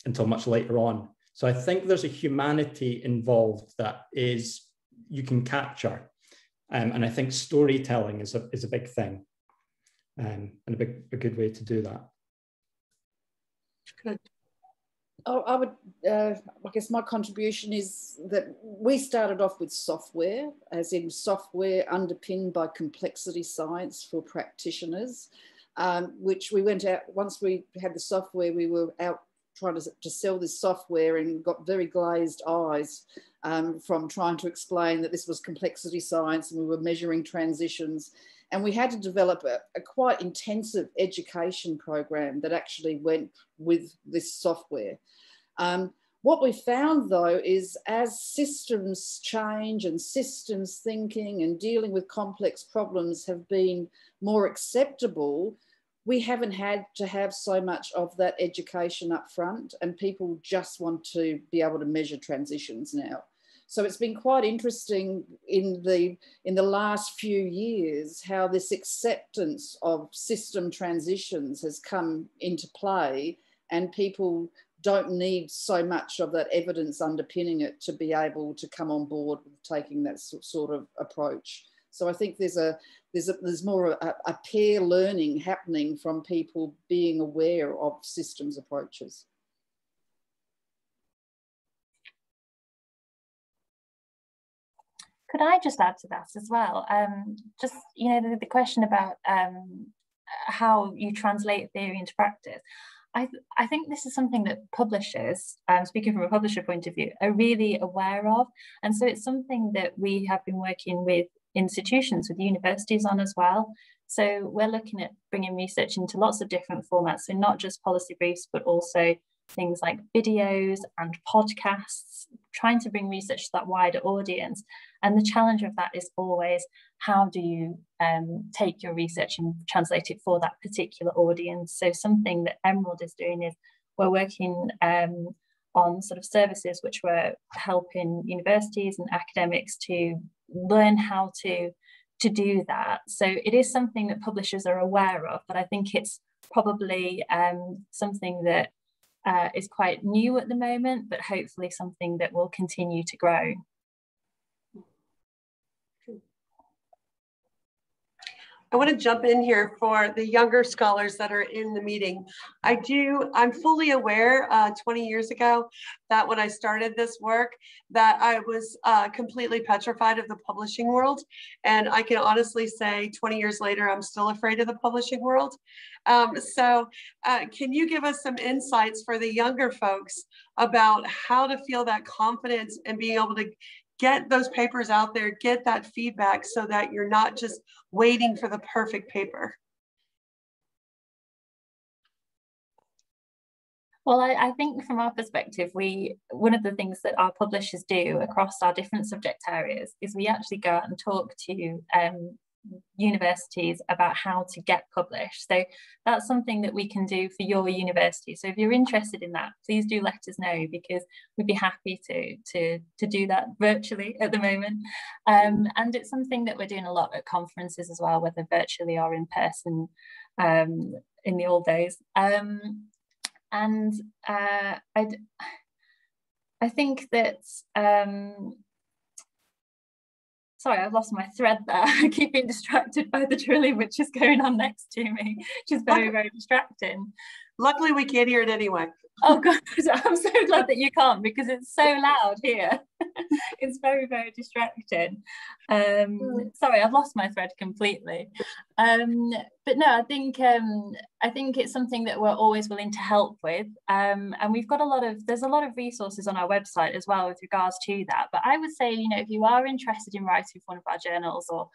until much later on. So I think there's a humanity involved that is you can capture. And I think storytelling is a big thing, and a good way to do that. Good. Oh, I would, I guess my contribution is that we started off with software, as in software underpinned by complexity science for practitioners, which we went out, once we had the software, we were out trying to sell this software and got very glazed eyes from trying to explain that this was complexity science and we were measuring transitions. And we had to develop a quite intensive education program that actually went with this software. What we found though is as systems change and systems thinking and dealing with complex problems have been more acceptable, we haven't had to have so much of that education up front, and people just want to be able to measure transitions now. So it's been quite interesting in the last few years how this acceptance of system transitions has come into play, and people don't need so much of that evidence underpinning it to be able to come on board with taking that sort of approach. So I think there's more a peer learning happening from people being aware of systems approaches. Could I just add to that as well? Just, you know, the question about how you translate theory into practice. I think this is something that publishers, speaking from a publisher point of view, are really aware of. And so it's something that we have been working with institutions, with universities on as well. So we're looking at bringing research into lots of different formats. So not just policy briefs, but also things like videos and podcasts, trying to bring research to that wider audience. And the challenge of that is always, how do you take your research and translate it for that particular audience? So something that Emerald is doing is we're working on sort of services which were helping universities and academics to learn how to do that. So it is something that publishers are aware of, but I think it's probably something that is quite new at the moment, but hopefully something that will continue to grow. I want to jump in here for the younger scholars that are in the meeting. I'm fully aware 20 years ago that when I started this work, that I was completely petrified of the publishing world. And I can honestly say 20 years later, I'm still afraid of the publishing world. So can you give us some insights for the younger folks about how to feel that confidence and being able to get those papers out there, get that feedback so that you're not just waiting for the perfect paper? Well, I think from our perspective, one of the things that our publishers do across our different subject areas is we actually go out and talk to universities about how to get published. So that's something that we can do for your university. So if you're interested in that, please do let us know, because we'd be happy to do that virtually at the moment. And it's something that we're doing a lot at conferences as well, whether virtually or in person in the old days. I think that, sorry, I've lost my thread there. I keep being distracted by the drilling which is going on next to me, which is very, very distracting. Luckily, we can't hear it anyway. Oh God, I'm so glad that you can't, because it's so loud here. It's very, very distracting. Sorry, I've lost my thread completely. But no, I think it's something that we're always willing to help with. And we've got there's a lot of resources on our website as well with regards to that. But I would say, you know, if you are interested in writing for one of our journals or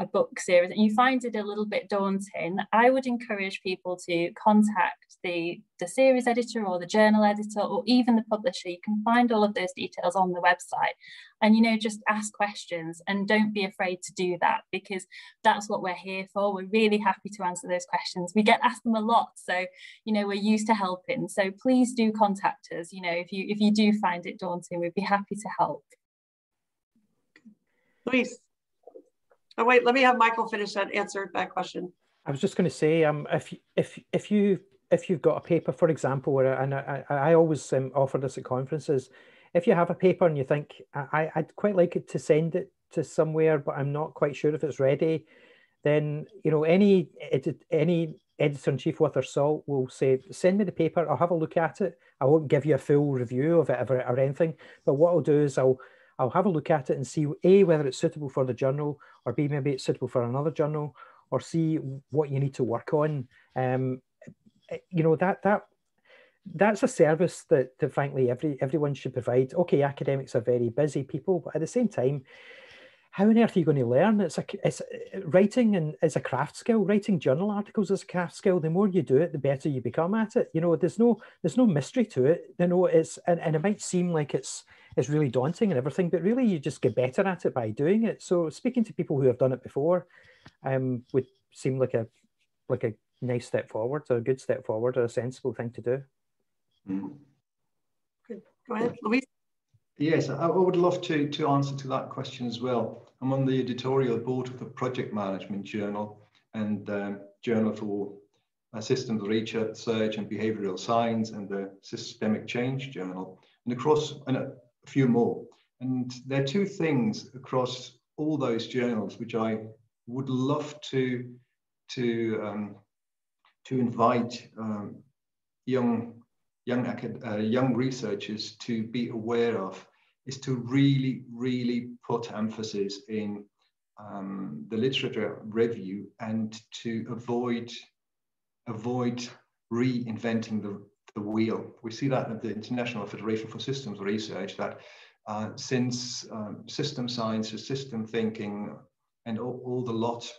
a book series and you find it a little bit daunting, I would encourage people to contact the series editor or the journal editor or even the publisher. You can find all of those details on the website, and, you know, just ask questions and don't be afraid to do that, because that's what we're here for. We're really happy to answer those questions. We get asked them a lot, so, you know, we're used to helping. So please do contact us. You know, if you do find it daunting, we'd be happy to help. Louise. Oh wait, let me have Michael finish answer that question. I was just going to say, if you've got a paper, for example, and I always offer this at conferences, if you have a paper and you think I'd quite like it to send it to somewhere, but I'm not quite sure if it's ready, then, you know, any editor-in-chief worth their salt will say, send me the paper, I'll have a look at it. I won't give you a full review of it or anything, but what I'll do is I'll have a look at it and see A, whether it's suitable for the journal, or B, maybe it's suitable for another journal, or C, what you need to work on. You know, that's a service that frankly everyone should provide. Okay, academics are very busy people, but at the same time, how on earth are you going to learn? It's writing and is a craft skill. Writing journal articles is a craft skill. The more you do it, the better you become at it. You know, there's no mystery to it. You know, and it might seem like it's really daunting and everything, but really you just get better at it by doing it. So speaking to people who have done it before would seem like a nice step forward, or a good step forward, or a sensible thing to do. Good. Go ahead, Louise. Yes, I would love to answer to that question as well. I'm on the editorial board of the Project Management Journal and Journal for Systems Research and Behavioral Science, and the Systemic Change Journal, and a few more. And there are two things across all those journals which I would love to invite young researchers to be aware of, is to really put emphasis in the literature review, and to avoid reinventing the wheel. We see that at the International Federation for Systems Research, that since system sciences, system thinking, and all the lot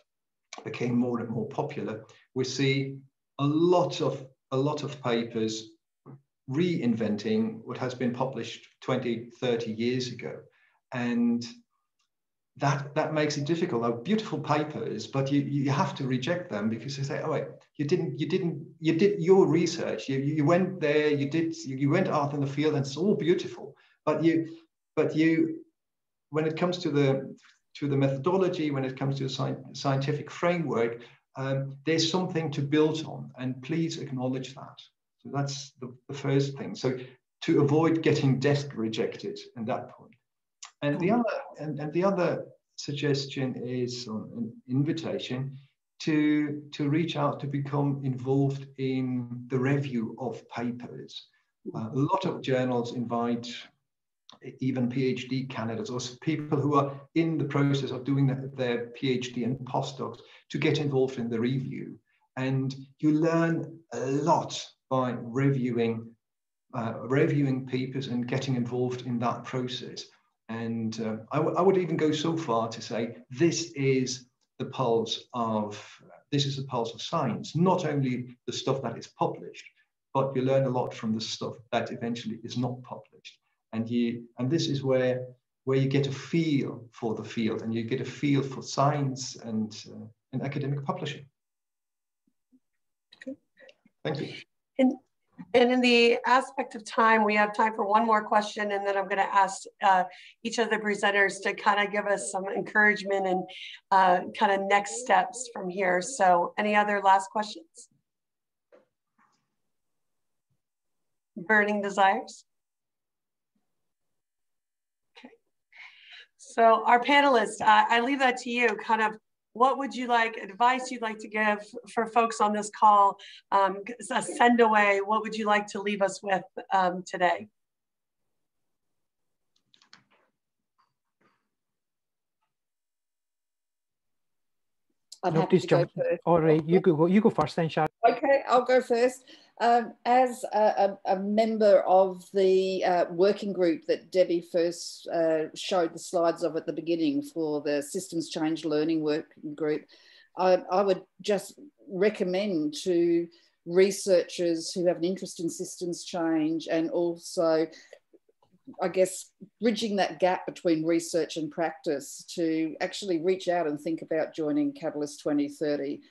became more and more popular, we see a lot of papers reinventing what has been published 20, 30 years ago. And that makes it difficult. They're beautiful papers, but you have to reject them, because they say, oh wait, you did your research, you went there, you went out in the field, and it's all beautiful, but you when it comes to the methodology, when it comes to the scientific framework, there's something to build on, and please acknowledge that. So that's the first thing. So to avoid getting desk rejected at that point. And the other suggestion is an invitation to reach out, to become involved in the review of papers. A lot of journals invite even PhD candidates or people who are in the process of doing their PhD and postdocs to get involved in the review. And you learn a lot by reviewing papers and getting involved in that process. And I would even go so far to say this is the pulse of science. Not only the stuff that is published, but you learn a lot from the stuff that eventually is not published. And this is where where you get a feel for the field and you get a feel for science and academic publishing. Okay. Thank you. And in the aspect of time, we have time for one more question, and then I'm going to ask each of the presenters to kind of give us some encouragement and kind of next steps from here. So any other last questions? Burning desires? Okay. So our panelists, I leave that to you. Kind of what would you like, advice you'd like to give for folks on this call, a send away, what would you like to leave us with today? I'm happy to go first. All right, you go first then, Sharon. Okay, I'll go first. As a member of the working group that Debbie first showed the slides of at the beginning for the Systems Change Learning Working Group, I would just recommend to researchers who have an interest in systems change, and also, I guess, bridging that gap between research and practice, to actually reach out and think about joining Catalyst 2030.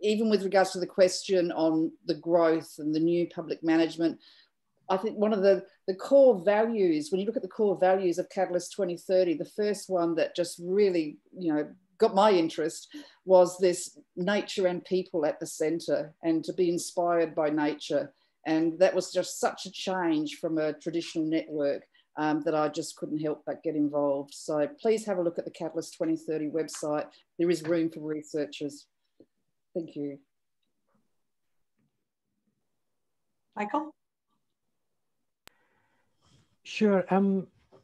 Even with regards to the question on the growth and the new public management, I think one of the core values, when you look at the core values of Catalyst 2030, the first one that just really, got my interest was this nature and people at the centre, and to be inspired by nature. And that was just such a change from a traditional network that I just couldn't help but get involved. So please have a look at the Catalyst 2030 website. There is room for researchers. Thank you. Michael? Sure.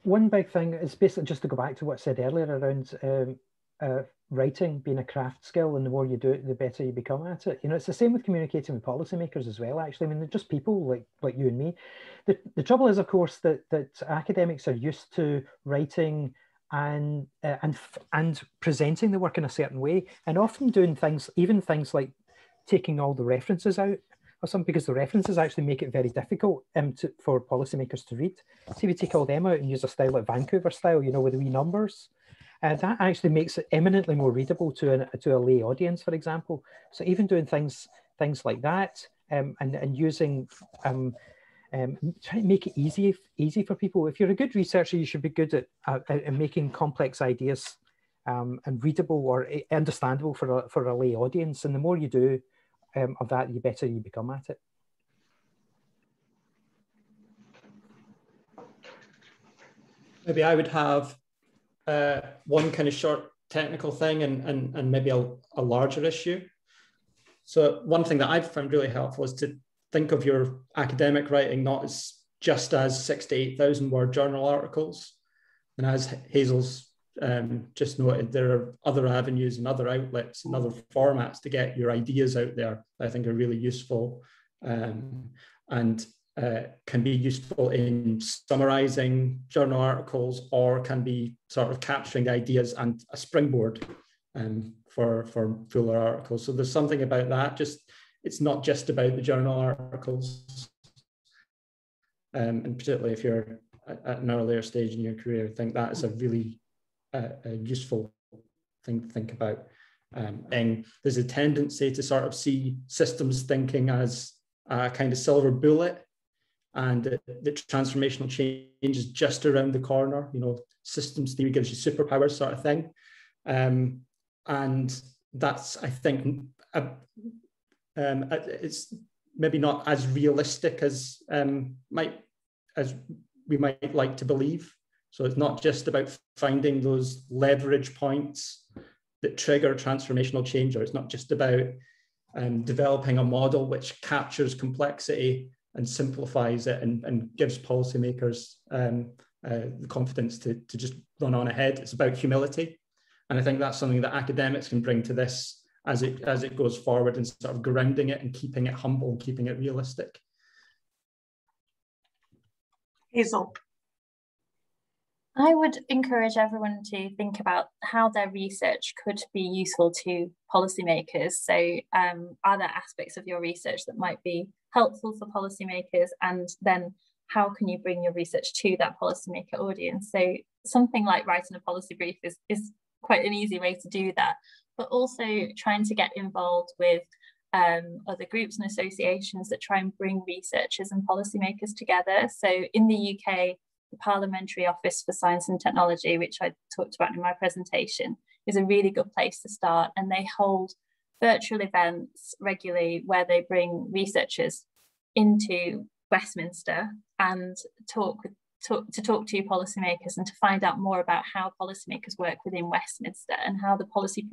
One big thing is basically just to go back to what I said earlier around writing being a craft skill, and the more you do it, the better you become at it. It's the same with communicating with policymakers as well, actually. I mean, they're just people like you and me. The trouble is, of course, that academics are used to writing and presenting the work in a certain way, and often doing things, even things like taking all the references out or something, because the references actually make it very difficult for policymakers to read. So if you take all them out and use a style like Vancouver style, with the wee numbers, that actually makes it eminently more readable to a lay audience, for example. So even doing things like that, and using try to make it easy for people. If you're a good researcher, you should be good at making complex ideas and readable or understandable for a lay audience. And the more you do of that, the better you become at it. Maybe I would have one kind of short technical thing and maybe a larger issue. So one thing that I've found really helpful is to think of your academic writing not as just as 6,000 to 8,000 word journal articles. And as Hazel's just noted, there are other avenues and other outlets and other formats to get your ideas out there that I think are really useful and can be useful in summarizing journal articles, or can be sort of capturing the ideas and a springboard for fuller articles. So there's something about that. It's not just about the journal articles. And particularly if you're at an earlier stage in your career, I think that is a really useful thing to think about. And there's a tendency to sort of see systems thinking as a kind of silver bullet, and the transformational change is just around the corner. Systems theory gives you superpowers, sort of thing. And that's, I think, it's maybe not as realistic as we might like to believe. So it's not just about finding those leverage points that trigger transformational change, or it's not just about developing a model which captures complexity and simplifies it and gives policymakers the confidence to just run on ahead. It's about humility. And I think that's something that academics can bring to this as it goes forward, and sort of grounding it and keeping it humble and keeping it realistic. Hazel. I would encourage everyone to think about how their research could be useful to policymakers. So are there aspects of your research that might be helpful for policymakers, and then how can you bring your research to that policymaker audience? So something like writing a policy brief is quite an easy way to do that, but also trying to get involved with other groups and associations that try and bring researchers and policymakers together. So in the UK, the Parliamentary Office for Science and Technology, which I talked about in my presentation, is a really good place to start. And they hold virtual events regularly where they bring researchers into Westminster and talk to policymakers and to find out more about how policymakers work within Westminster and how the policy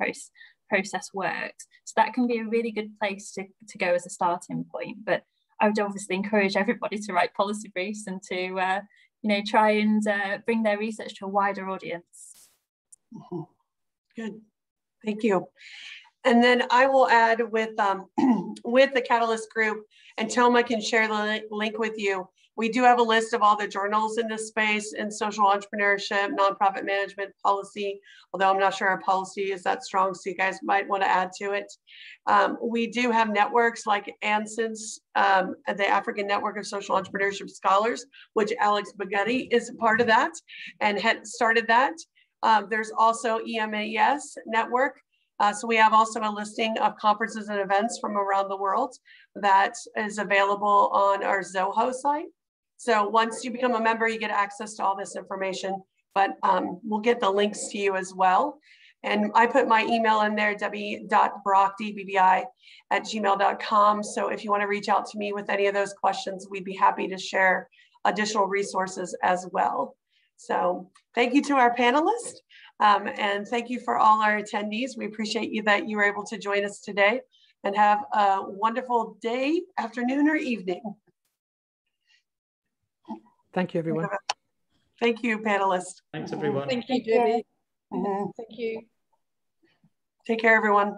process works. So that can be a really good place to go as a starting point. But I would obviously encourage everybody to write policy briefs and to try and bring their research to a wider audience. Good, thank you. And then I will add with the Catalyst group, and Toma can share the link with you. We do have a list of all the journals in this space in social entrepreneurship, nonprofit management, policy, although I'm not sure our policy is that strong, so you guys might want to add to it. We do have networks like ANSENS, the African Network of Social Entrepreneurship Scholars, which Alex Baghetti is a part of that and had started that. There's also EMAS network. So we have also a listing of conferences and events from around the world that is available on our Zoho site. So once you become a member, you get access to all this information, but we'll get the links to you as well. And I put my email in there, debbie.brock, dbbi@gmail.com. So if you want to reach out to me with any of those questions, we'd be happy to share additional resources as well. So thank you to our panelists. And thank you for all our attendees. We appreciate you that you were able to join us today, and have a wonderful day, afternoon, or evening. Thank you, everyone. Thank you, panelists. Thanks, everyone. Thank you, Debbie. Thank you. Take care, everyone.